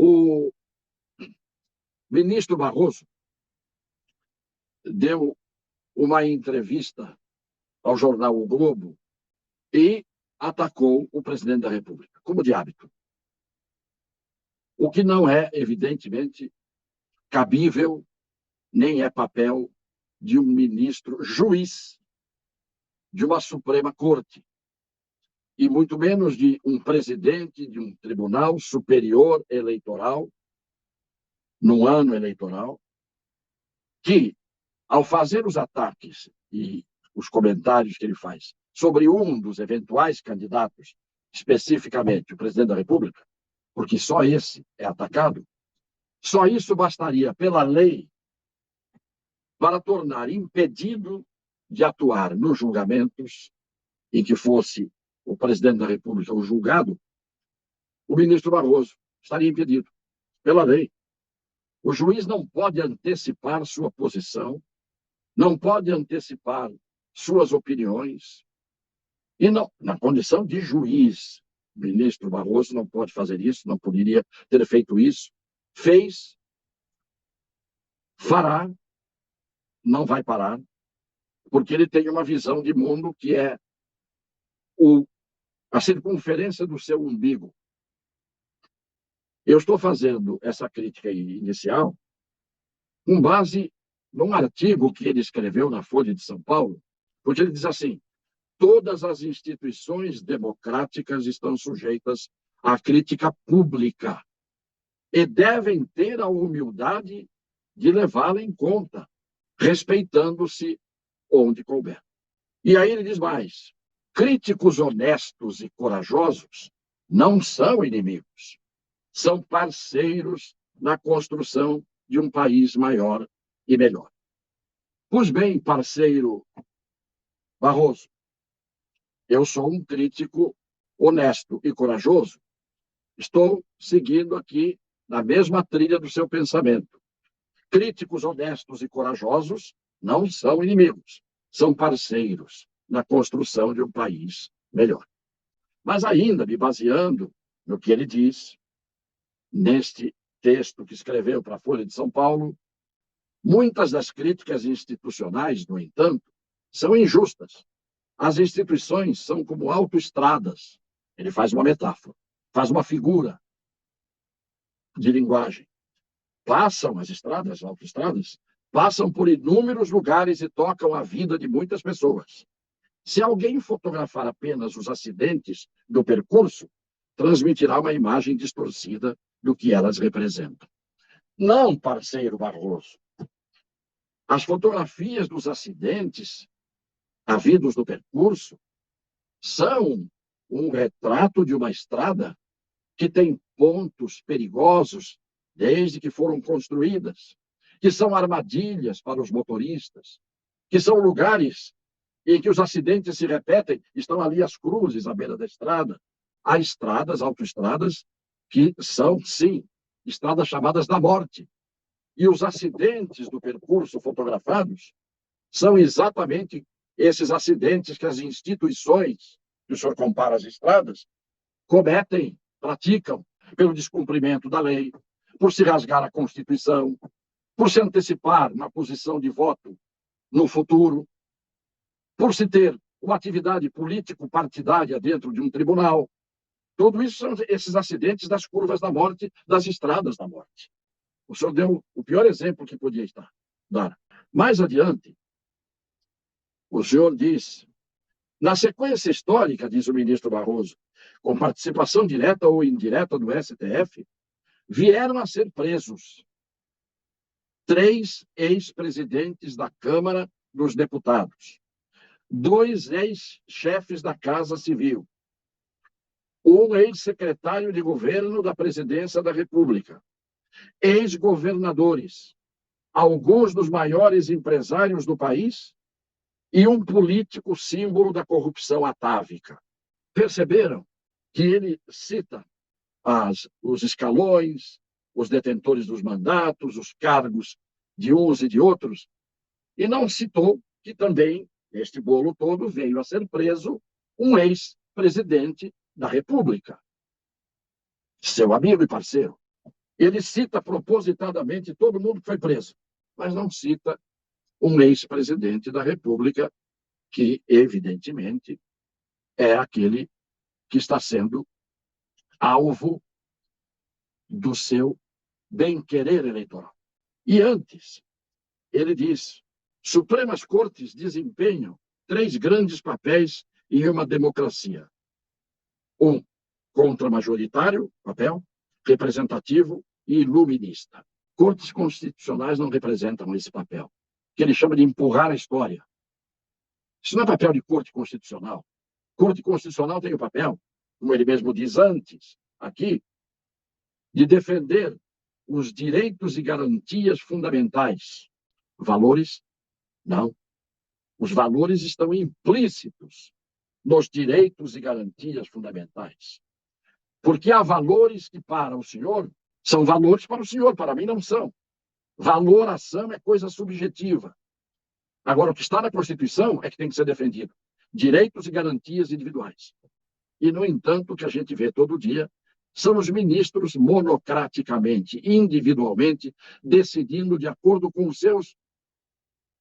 O ministro Barroso deu uma entrevista ao jornal O Globo e atacou o presidente da República, como de hábito. O que não é, evidentemente, cabível, nem é papel de um ministro juiz de uma Suprema Corte, e muito menos de um presidente de um Tribunal Superior Eleitoral, num ano eleitoral, que, ao fazer os ataques e os comentários que ele faz sobre um dos eventuais candidatos, especificamente o presidente da República, porque só esse é atacado, só isso bastaria, pela lei, para tornar impedido de atuar nos julgamentos em que fosse o presidente da República o julgado, o ministro Barroso estaria impedido pela lei. O juiz não pode antecipar sua posição, não pode antecipar suas opiniões, e não, na condição de juiz, o ministro Barroso não pode fazer isso, não poderia ter feito isso, fez, fará, não vai parar, porque ele tem uma visão de mundo que é a circunferência do seu umbigo. Eu estou fazendo essa crítica inicial com base num artigo que ele escreveu na Folha de São Paulo, porque ele diz assim: todas as instituições democráticas estão sujeitas à crítica pública e devem ter a humildade de levá-la em conta, respeitando-se onde couber. E aí ele diz mais: críticos honestos e corajosos não são inimigos, são parceiros na construção de um país maior e melhor. Pois bem, parceiro Barroso, eu sou um crítico honesto e corajoso. Estou seguindo aqui na mesma trilha do seu pensamento. Críticos honestos e corajosos não são inimigos, são parceiros na construção de um país melhor. Mas ainda me baseando no que ele diz, neste texto que escreveu para a Folha de São Paulo, muitas das críticas institucionais, no entanto, são injustas. As instituições são como autoestradas. Ele faz uma metáfora, faz uma figura de linguagem. Passam as estradas, autoestradas, passam por inúmeros lugares e tocam a vida de muitas pessoas. Se alguém fotografar apenas os acidentes do percurso, transmitirá uma imagem distorcida do que elas representam. Não, parceiro Barroso. As fotografias dos acidentes havidos no percurso são um retrato de uma estrada que tem pontos perigosos desde que foram construídas, que são armadilhas para os motoristas, que são lugares em que os acidentes se repetem. Estão ali as cruzes à beira da estrada. Há estradas, autoestradas, que são, sim, estradas chamadas da morte. E os acidentes do percurso fotografados são exatamente esses acidentes que as instituições, que o senhor compara às estradas, cometem, praticam, pelo descumprimento da lei, por se rasgar a Constituição, por se antecipar na posição de voto no futuro, por se ter uma atividade político-partidária dentro de um tribunal. Tudo isso são esses acidentes das curvas da morte, das estradas da morte. O senhor deu o pior exemplo que podia dar. Mais adiante, o senhor diz, na sequência histórica, diz o ministro Barroso, com participação direta ou indireta do STF, vieram a ser presos 3 ex-presidentes da Câmara dos Deputados, 2 ex-chefes da Casa Civil, um ex-secretário de governo da Presidência da República, ex-governadores, alguns dos maiores empresários do país e um político símbolo da corrupção atávica. Perceberam que ele cita os escalões, os detentores dos mandatos, os cargos de uns e de outros, e não citou que também, neste bolo todo, veio a ser preso um ex-presidente da República, seu amigo e parceiro. Ele cita propositadamente todo mundo que foi preso, mas não cita um ex-presidente da República, que, evidentemente, é aquele que está sendo alvo do seu bem-querer eleitoral. E antes, ele diz: Supremas Cortes desempenham 3 grandes papéis em uma democracia. Um, contramajoritário, papel, representativo e iluminista. Cortes constitucionais não representam esse papel, que ele chama de empurrar a história. Isso não é papel de corte constitucional. Corte constitucional tem o papel, como ele mesmo diz antes, aqui, de defender os direitos e garantias fundamentais. Valores, não. Os valores estão implícitos nos direitos e garantias fundamentais. Porque há valores que, para o senhor, são valores para o senhor, para mim não são. Valoração é coisa subjetiva. Agora, o que está na Constituição é que tem que ser defendido. Direitos e garantias individuais. E, no entanto, o que a gente vê todo dia são os ministros monocraticamente, individualmente, decidindo de acordo com os seus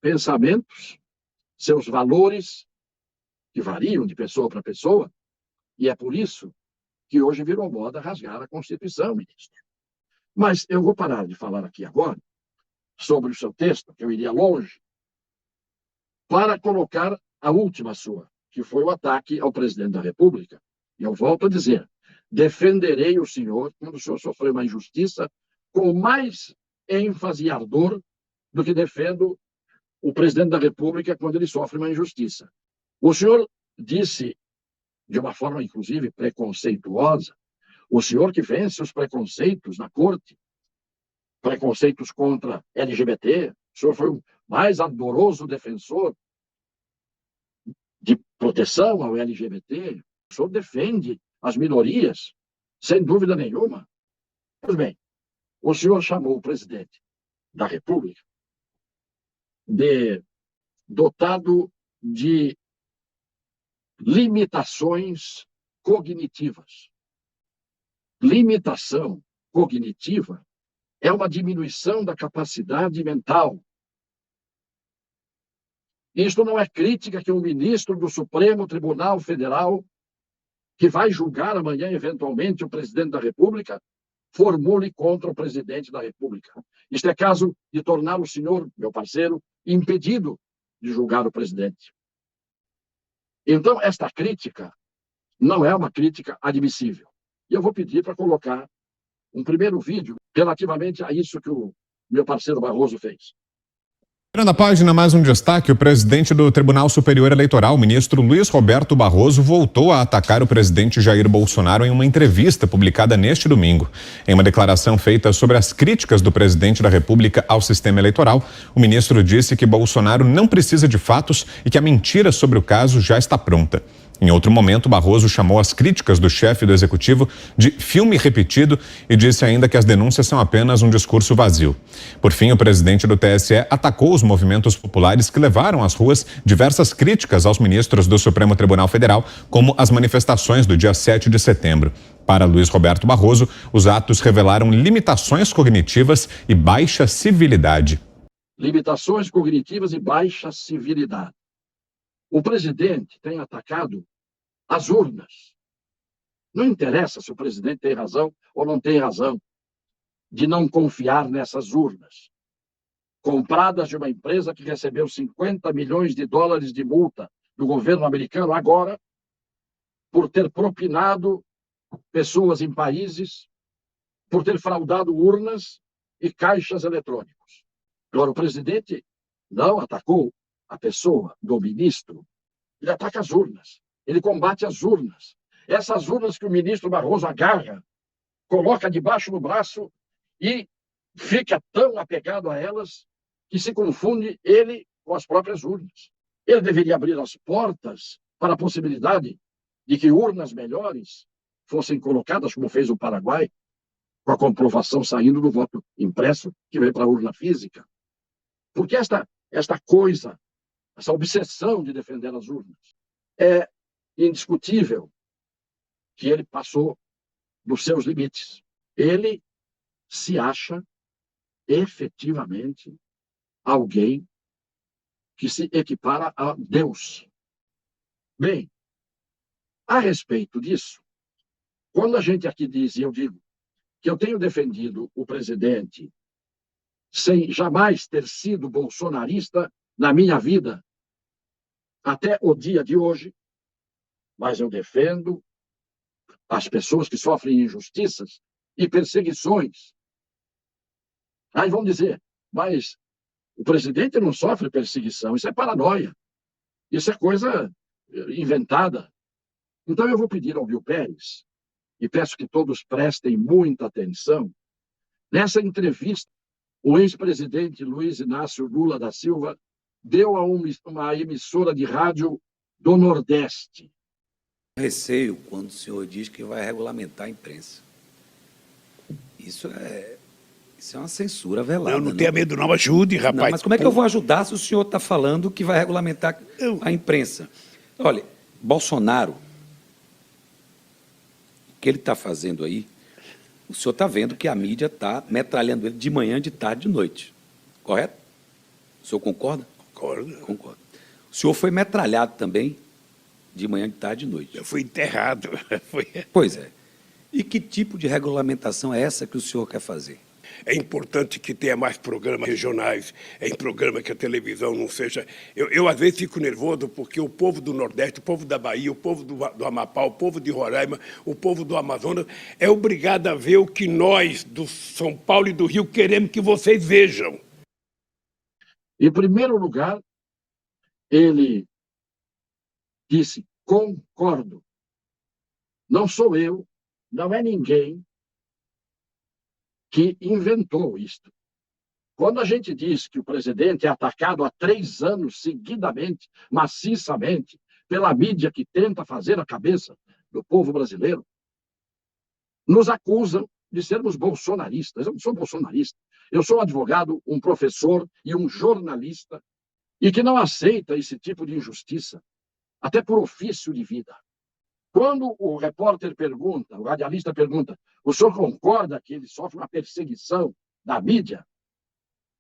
pensamentos, seus valores, que variam de pessoa para pessoa, e é por isso que hoje virou moda rasgar a Constituição, ministro. Mas eu vou parar de falar aqui agora sobre o seu texto, que eu iria longe, para colocar a última sua, que foi o ataque ao presidente da República. E eu volto a dizer, defenderei o senhor quando o senhor sofreu uma injustiça com mais ênfase e ardor do que defendo o presidente da República quando ele sofre uma injustiça. O senhor disse, de uma forma, inclusive, preconceituosa, o senhor que vence os preconceitos na corte, preconceitos contra LGBT, o senhor foi o mais ardoroso defensor de proteção ao LGBT, o senhor defende as minorias, sem dúvida nenhuma. Pois bem, o senhor chamou o presidente da República de dotado de limitações cognitivas. Limitação cognitiva é uma diminuição da capacidade mental. Isto não é crítica que um ministro do Supremo Tribunal Federal, que vai julgar amanhã, eventualmente, o presidente da República, formule contra o presidente da República. Isto é caso de tornar o senhor, meu parceiro, impedido de julgar o presidente. Então, esta crítica não é uma crítica admissível. E eu vou pedir para colocar um primeiro vídeo relativamente a isso que o meu parceiro Barroso fez. Na página, mais um destaque: o presidente do Tribunal Superior Eleitoral, o ministro Luiz Roberto Barroso, voltou a atacar o presidente Jair Bolsonaro em uma entrevista publicada neste domingo. Em uma declaração feita sobre as críticas do presidente da República ao sistema eleitoral, o ministro disse que Bolsonaro não precisa de fatos e que a mentira sobre o caso já está pronta. Em outro momento, Barroso chamou as críticas do chefe do executivo de filme repetido e disse ainda que as denúncias são apenas um discurso vazio. Por fim, o presidente do TSE atacou os movimentos populares que levaram às ruas diversas críticas aos ministros do Supremo Tribunal Federal, como as manifestações do dia 7 de setembro. Para Luiz Roberto Barroso, os atos revelaram limitações cognitivas e baixa civilidade. Limitações cognitivas e baixa civilidade. O presidente tem atacado as urnas. Não interessa se o presidente tem razão ou não tem razão de não confiar nessas urnas, compradas de uma empresa que recebeu 50 milhões de dólares de multa do governo americano agora, por ter propinado pessoas em países, por ter fraudado urnas e caixas eletrônicos. Agora, o presidente não atacou a pessoa do ministro, ele ataca as urnas, ele combate as urnas. Essas urnas que o ministro Barroso agarra, coloca debaixo do braço e fica tão apegado a elas que se confunde ele com as próprias urnas. Ele deveria abrir as portas para a possibilidade de que urnas melhores fossem colocadas, como fez o Paraguai, com a comprovação saindo do voto impresso que veio para a urna física. Porque esta coisa, essa obsessão de defender as urnas, é indiscutível que ele passou dos seus limites. Ele se acha efetivamente alguém que se equipara a Deus. Bem, a respeito disso, quando a gente aqui diz, e eu digo, que eu tenho defendido o presidente sem jamais ter sido bolsonarista na minha vida, até o dia de hoje, mas eu defendo as pessoas que sofrem injustiças e perseguições. Aí vão dizer, mas o presidente não sofre perseguição, isso é paranoia, isso é coisa inventada. Então eu vou pedir ao Bill Pérez, e peço que todos prestem muita atenção, nessa entrevista, o ex-presidente Luiz Inácio Lula da Silva deu a uma emissora de rádio do Nordeste. Receio quando o senhor diz que vai regulamentar a imprensa. Isso é uma censura velada. Eu não tenho medo, não. Ajude, rapaz. Não, mas como é que eu vou ajudar se o senhor está falando que vai regulamentar a imprensa? Olha, Bolsonaro, o que ele está fazendo aí, o senhor está vendo que a mídia está metralhando ele de manhã, de tarde, de noite. Correto? O senhor concorda? Concordo. Concordo. O senhor foi metralhado também de manhã, de tarde e de noite. Eu fui enterrado. Pois é. E que tipo de regulamentação é essa que o senhor quer fazer? É importante que tenha mais programas regionais, é em programa que a televisão não seja... Eu às vezes, fico nervoso porque o povo do Nordeste, o povo da Bahia, o povo do Amapá, o povo de Roraima, o povo do Amazonas, é obrigado a ver o que nós, do São Paulo e do Rio, queremos que vocês vejam. Em primeiro lugar, ele disse, concordo. Não sou eu, não é ninguém que inventou isto. Quando a gente diz que o presidente é atacado há 3 anos seguidamente, maciçamente, pela mídia que tenta fazer a cabeça do povo brasileiro, nos acusam de sermos bolsonaristas. Eu não sou bolsonarista. Eu sou um advogado, um professor e um jornalista e que não aceita esse tipo de injustiça, até por ofício de vida. Quando o repórter pergunta, o radialista pergunta, o senhor concorda que ele sofre uma perseguição da mídia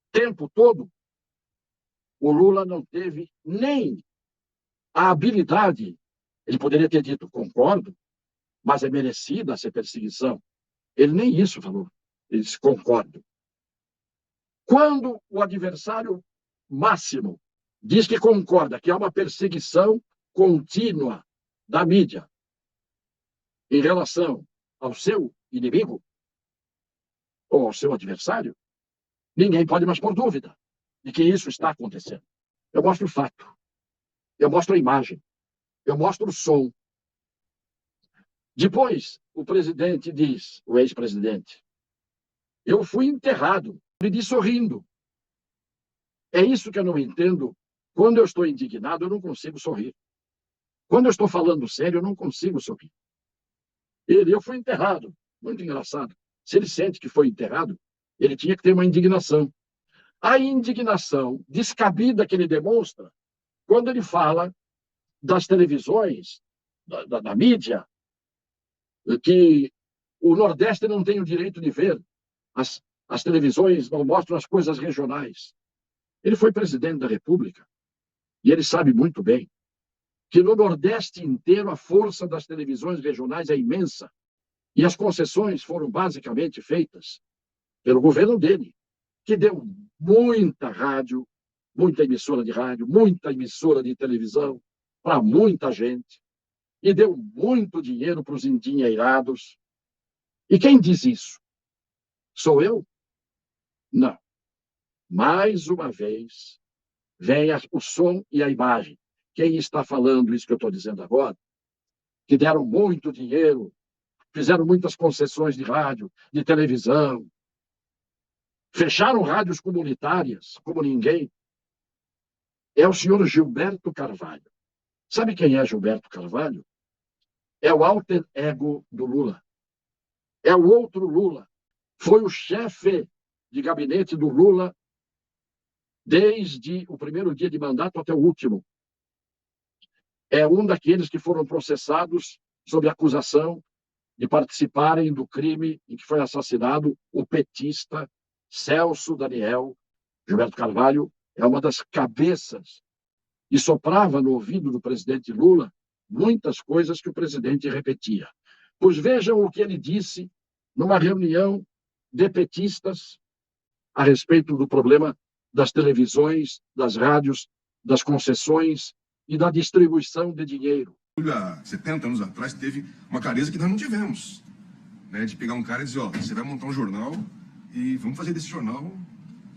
o tempo todo? O Lula não teve nem a habilidade. Ele poderia ter dito, concordo, mas é merecida essa perseguição. Ele nem isso falou. Ele disse, concordo. Quando o adversário máximo diz que concorda que há uma perseguição contínua da mídia em relação ao seu inimigo ou ao seu adversário, ninguém pode mais pôr dúvida de que isso está acontecendo. Eu mostro o fato, eu mostro a imagem, eu mostro o som. Depois, o presidente diz, o ex-presidente, eu fui enterrado, ele diz sorrindo. É isso que eu não entendo. Quando eu estou indignado, eu não consigo sorrir. Quando eu estou falando sério, eu não consigo sorrir. Eu fui enterrado. Muito engraçado. Se ele sente que foi enterrado, ele tinha que ter uma indignação. A indignação descabida que ele demonstra quando ele fala das televisões, da mídia, que o Nordeste não tem o direito de ver. As televisões não mostram as coisas regionais. Ele foi presidente da República e ele sabe muito bem que no Nordeste inteiro a força das televisões regionais é imensa e as concessões foram basicamente feitas pelo governo dele, que deu muita rádio, muita emissora de rádio, muita emissora de televisão para muita gente e deu muito dinheiro para os endinheirados. E quem diz isso? Sou eu? Não. Mais uma vez, vem o som e a imagem. Quem está falando isso que eu estou dizendo agora, que deram muito dinheiro, fizeram muitas concessões de rádio, de televisão, fecharam rádios comunitárias como ninguém, é o senhor Gilberto Carvalho. Sabe quem é Gilberto Carvalho? É o alter ego do Lula. É o outro Lula. Foi o chefe de gabinete do Lula desde o primeiro dia de mandato até o último. É um daqueles que foram processados sob acusação de participarem do crime em que foi assassinado o petista Celso Daniel. Gilberto Carvalho é uma das cabeças e soprava no ouvido do presidente Lula muitas coisas que o presidente repetia. Pois vejam o que ele disse numa reunião de petistas a respeito do problema das televisões, das rádios, das concessões e da distribuição de dinheiro. Há 70 anos atrás teve uma clareza que nós não tivemos, né, de pegar um cara e dizer, ó, você vai montar um jornal e vamos fazer desse jornal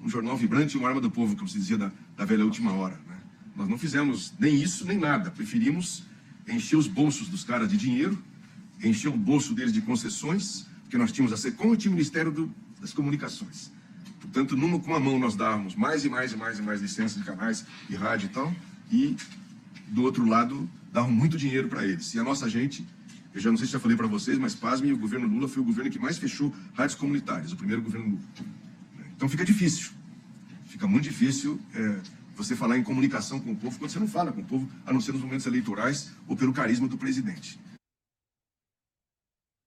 um jornal vibrante, uma arma do povo, como se dizia da velha última hora, né? Nós não fizemos nem isso, nem nada. Preferimos encher os bolsos dos caras de dinheiro, encher o bolso deles de concessões, porque nós tínhamos a SECOM e tinha o Ministério das Comunicações. Portanto, com uma mão nós dávamos mais e mais licenças de canais e rádio e tal, e do outro lado davam muito dinheiro para eles. E a nossa gente, eu já não sei se já falei para vocês, mas pasmem, o governo Lula foi o governo que mais fechou rádios comunitárias, o primeiro governo Lula. Então fica difícil, fica muito difícil você falar em comunicação com o povo quando você não fala com o povo, a não ser nos momentos eleitorais ou pelo carisma do presidente.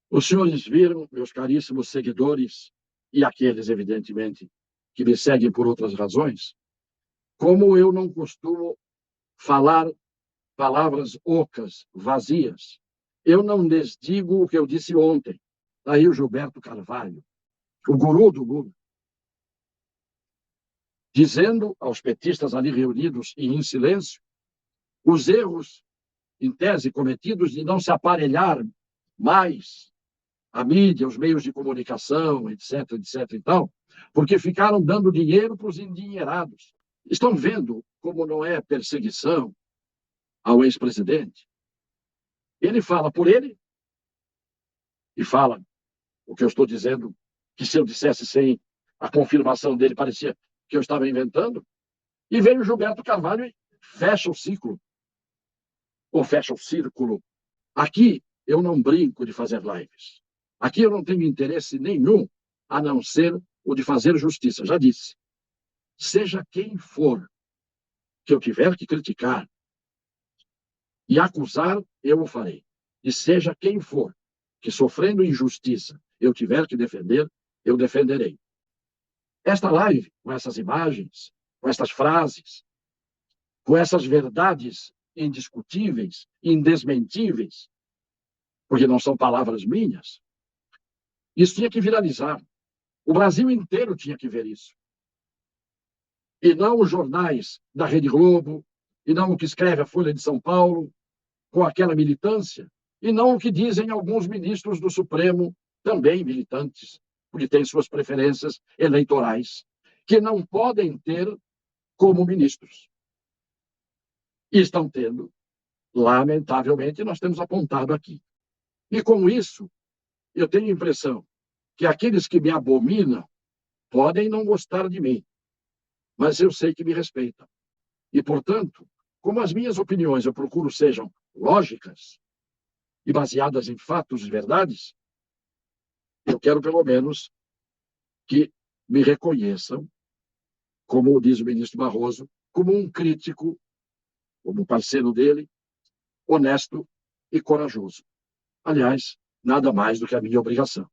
Os senhores viram, meus caríssimos seguidores, e aqueles, evidentemente, que me seguem por outras razões, como eu não costumo falar palavras ocas, vazias. Eu não desdigo o que eu disse ontem. Daí o Gilberto Carvalho, o guru do Lula, dizendo aos petistas ali reunidos e em silêncio os erros, em tese, cometidos de não se aparelhar mais a mídia, os meios de comunicação, etc., etc. e tal, porque ficaram dando dinheiro para os endinheirados. Estão vendo como não é perseguição ao ex-presidente? Ele fala por ele e fala o que eu estou dizendo, que se eu dissesse sem a confirmação dele, parecia que eu estava inventando, e vem o Gilberto Carvalho e fecha o ciclo, ou fecha o círculo. Aqui eu não brinco de fazer lives. Aqui eu não tenho interesse nenhum, a não ser o de fazer justiça. Já disse, seja quem for que eu tiver que criticar e acusar, eu o farei. E seja quem for que, sofrendo injustiça, eu tiver que defender, eu defenderei. Esta live, com essas imagens, com essas frases, com essas verdades indiscutíveis, indesmentíveis, porque não são palavras minhas, isso tinha que viralizar. O Brasil inteiro tinha que ver isso. E não os jornais da Rede Globo, e não o que escreve a Folha de São Paulo, com aquela militância, e não o que dizem alguns ministros do Supremo, também militantes, porque têm suas preferências eleitorais, que não podem ter como ministros. E estão tendo, lamentavelmente, nós temos apontado aqui. E com isso, eu tenho a impressão que aqueles que me abominam podem não gostar de mim, mas eu sei que me respeitam. E, portanto, como as minhas opiniões eu procuro sejam lógicas e baseadas em fatos e verdades, eu quero, pelo menos, que me reconheçam, como diz o ministro Barroso, como um crítico, como parceiro dele, honesto e corajoso. Aliás, nada mais do que a minha obrigação.